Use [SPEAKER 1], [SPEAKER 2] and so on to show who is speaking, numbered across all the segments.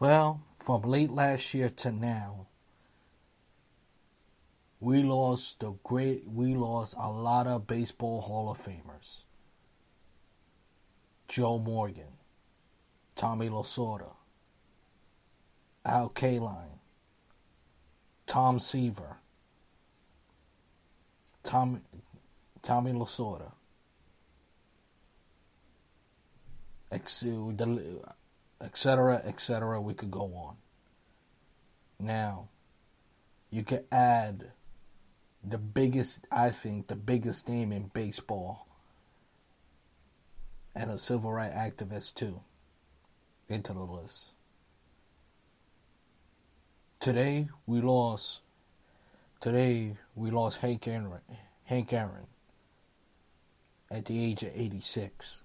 [SPEAKER 1] Well, from late last year to now, we lost a lot of baseball Hall of Famers. Joe Morgan, Tommy Lasorda, Al Kaline, Tom Seaver, Tom, Tommy Lasorda, etc., etc. We could go on. Now, you could add I think, the biggest name in baseball and a civil rights activist too into the list. Today we lost. Today we lost Hank Aaron. Hank Aaron at the age of 86.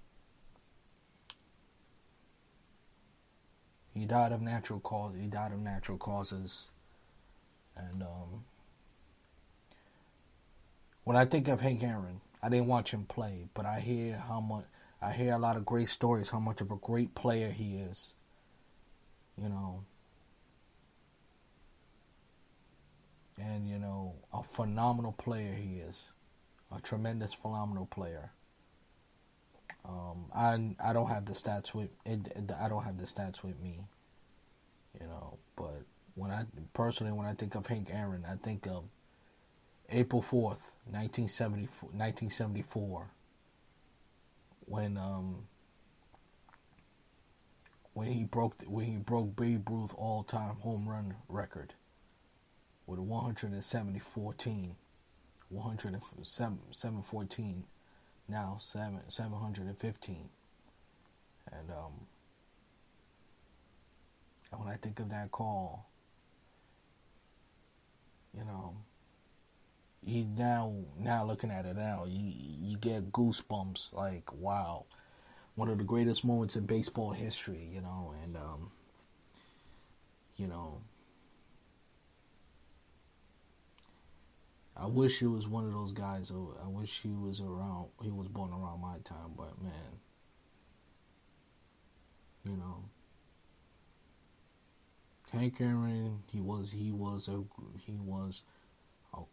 [SPEAKER 1] He died of natural causes, and when I think of Hank Aaron, I didn't watch him play, but I hear a lot of great stories, how much of a great player he is. You know, and a phenomenal player he is, a tremendous, phenomenal player. I don't have the stats with I don't have the stats with me, but when I think of Hank Aaron, I think of April 4th, 1974, when he broke Babe Ruth's all-time home run record with 714, now 715, and when I think of that call, you now looking at it now, you get goosebumps. Like, wow, one of the greatest moments in baseball history, and I wish he was one of those guys. I wish he was around. He was born around my time, but man, Hank Aaron, he was a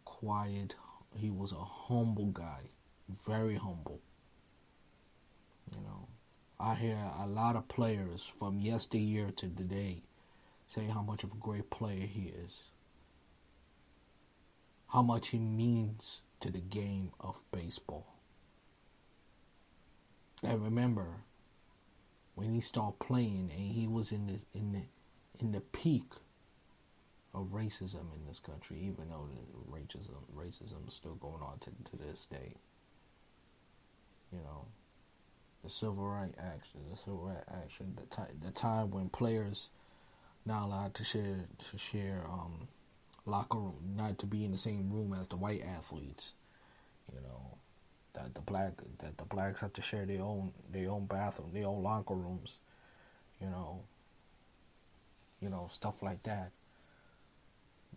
[SPEAKER 1] quiet. He was a humble guy, very humble. I hear a lot of players from yesteryear to today say how much of a great player he is, how much he means to the game of baseball. And remember, when he started playing, and he was in the peak of racism in this country, even though the racism is still going on to this day. The civil rights action, the time when players not allowed to share locker room, not to be in the same room as the white athletes. That the blacks have to share their own bathroom, their own locker rooms. Stuff like that.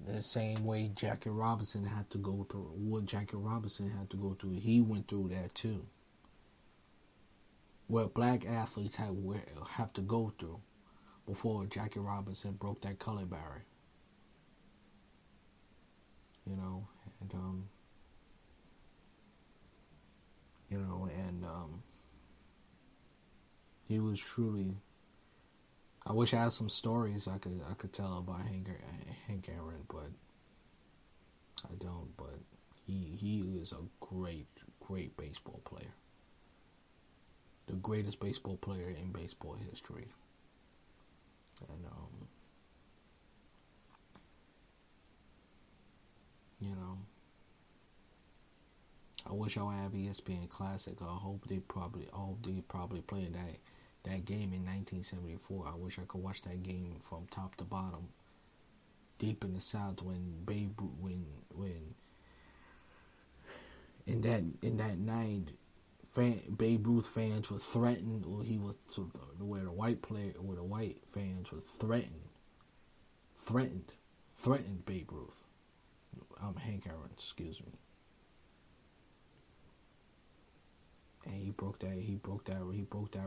[SPEAKER 1] The same way Jackie Robinson had to go through. What Jackie Robinson had to go through, he went through that too. What black athletes have to go through before Jackie Robinson broke that color barrier. He was truly. I wish I had some stories I could tell about Hank Aaron, but I don't. But he is a great baseball player, the greatest baseball player in baseball history, and I wish I would have ESPN Classic. I hope they probably playing that game in 1974. I wish I could watch that game from top to bottom, deep in the South, when in that night, Babe Ruth fans were threatened, or he was where the white fans were threatened Babe Ruth. Hank Aaron, excuse me. And he broke that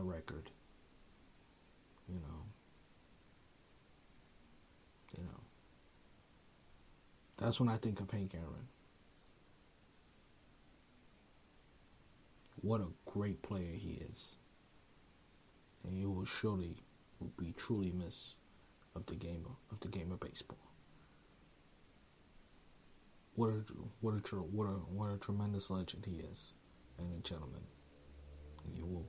[SPEAKER 1] record. That's when I think of Hank Aaron. What a great player he is, and he will be truly missed of the game of baseball. What a tremendous legend he is, and a gentleman. And he will